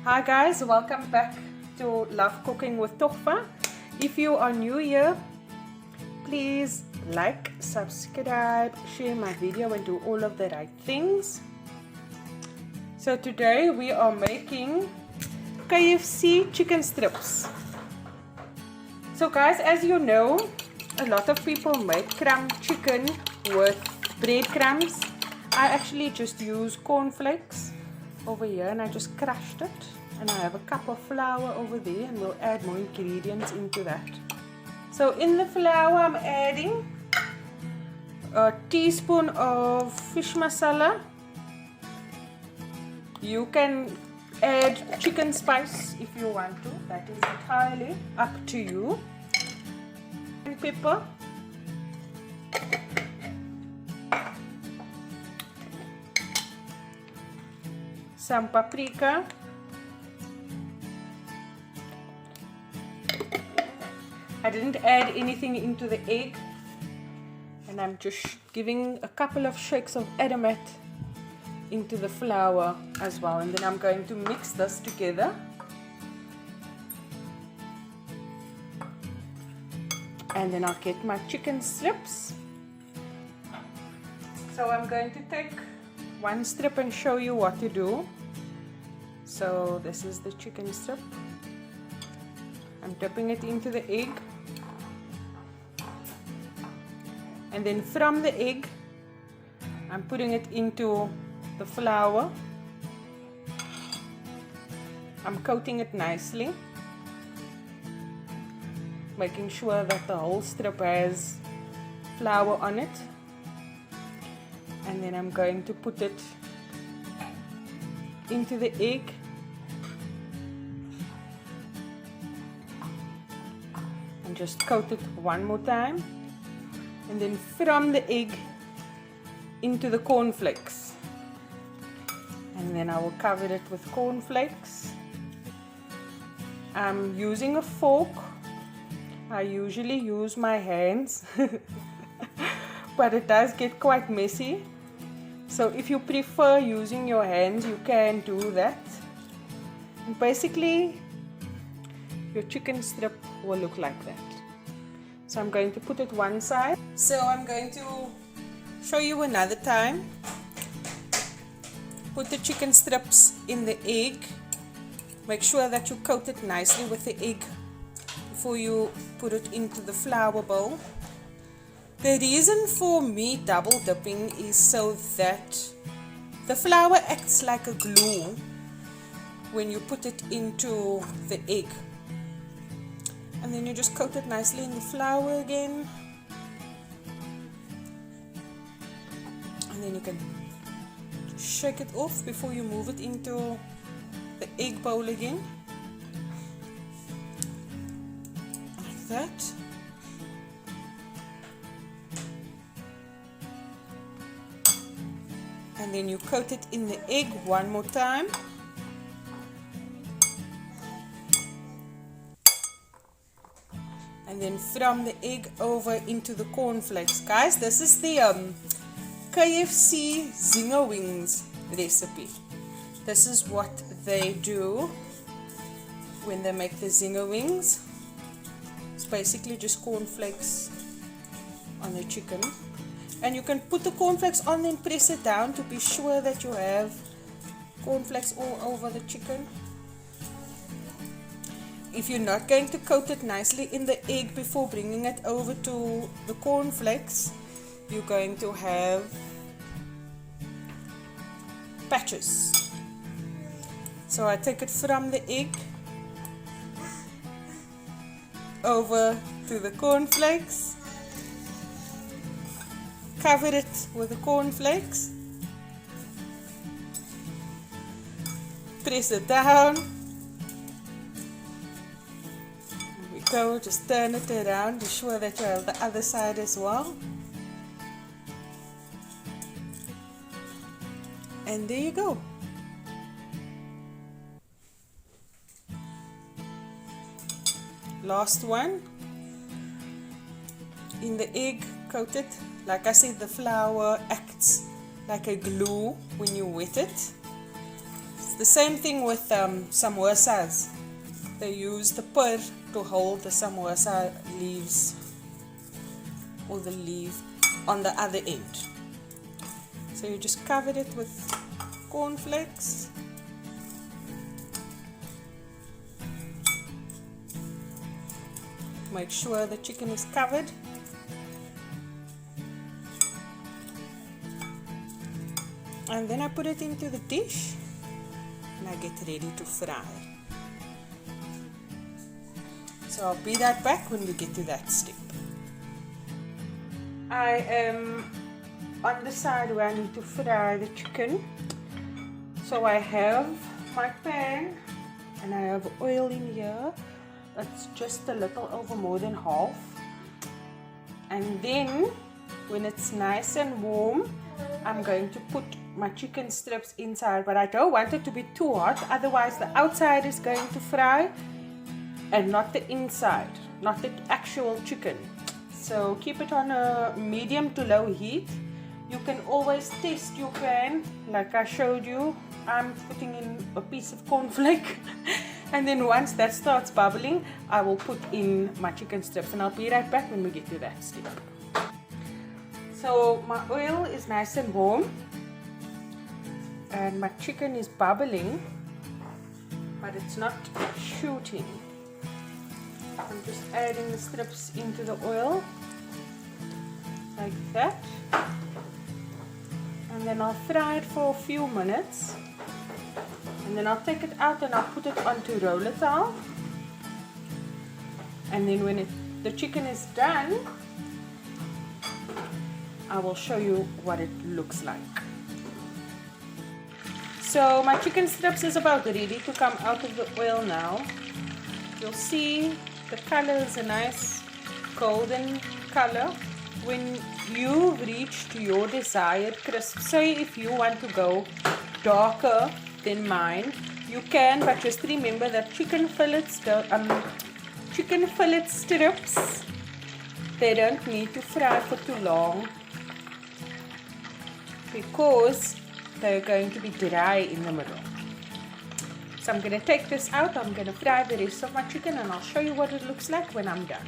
Hi guys, welcome back to Love Cooking with Tohfa. If you are new here, please like, subscribe, share my video and do all of the right things. So today we are making KFC chicken strips. So guys, as you know, a lot of people make crumb chicken with breadcrumbs. I actually just use cornflakes over here and I just crushed it, and I have a cup of flour over there and we'll add more ingredients into that. So in the flour I'm adding a teaspoon of fish masala. You can add chicken spice if you want to, that is entirely up to you. And pepper, some paprika, I didn't add anything into the egg, and I'm just giving a couple of shakes of Aromat into the flour as well, and then I'm going to mix this together. And then I'll get my chicken strips. So I'm going to take one strip and show you what to do. So this is the chicken strip. I'm dipping it into the egg, and then from the egg I'm putting it into the flour. I'm coating it nicely, making sure that the whole strip has flour on it, and then I'm going to put it into the egg. And just coat it one more time, and then from the egg into the cornflakes, and then I will cover it with cornflakes. I'm using a fork. I usually use my hands but it does get quite messy, so if you prefer using your hands you can do that. And basically your chicken strip will look like that. So I'm going to put it one side. So I'm going to show you another time. Put the chicken strips in the egg. Make sure that you coat it nicely with the egg before you put it into the flour bowl. The reason for me double dipping is so that the flour acts like a glue when you put it into the egg. And then you just coat it nicely in the flour again. And then you can shake it off before you move it into the egg bowl again. Like that. And then you coat it in the egg one more time. And then from the egg over into the cornflakes. Guys, this is the KFC Zinger Wings recipe. This is what they do when they make the Zinger Wings. It's basically just cornflakes on the chicken. And you can put the cornflakes on and press it down to be sure that you have cornflakes all over the chicken. If you're not going to coat it nicely in the egg before bringing it over to the cornflakes, you're going to have patches. So I take it from the egg over to the cornflakes, cover it with the cornflakes, press it down. So just turn it around, be sure that you have the other side as well. And there you go. Last one. In the egg, coat it. Like I said, the flour acts like a glue when you wet it. It's The same thing with samosas. They use the pur to hold the samosa leaves or the leaf on the other end. So you just cover it with cornflakes. Make sure the chicken is covered. And then I put it into the dish and I get ready to fry. So I'll be right back when we get to that step. I am on the side where I need to fry the chicken. So I have my pan and I have oil in here. It's just a little over more than half. And then when it's nice and warm, I'm going to put my chicken strips inside, but I don't want it to be too hot, otherwise the outside is going to fry and not the inside, not the actual chicken. So keep it on a medium to low heat. You can always test your pan, like I showed you. I'm putting in a piece of cornflake and then once that starts bubbling, I will put in my chicken strips, and I'll be right back when we get to that step. So my oil is nice and warm and my chicken is bubbling, but it's not shooting. I'm just adding the strips into the oil like that, and then I'll fry it for a few minutes, and then I'll take it out and I'll put it onto roller towel, and then when the chicken is done, I will show you what it looks like. So my chicken strips is about ready to come out of the oil now. You'll see the color is a nice golden color. When you've reached your desired crisp, say if you want to go darker than mine, you can, but just remember that chicken fillet strips, they don't need to fry for too long because they're going to be dry in the middle. So I'm going to take this out, I'm going to fry the rest of my chicken, and I'll show you what it looks like when I'm done.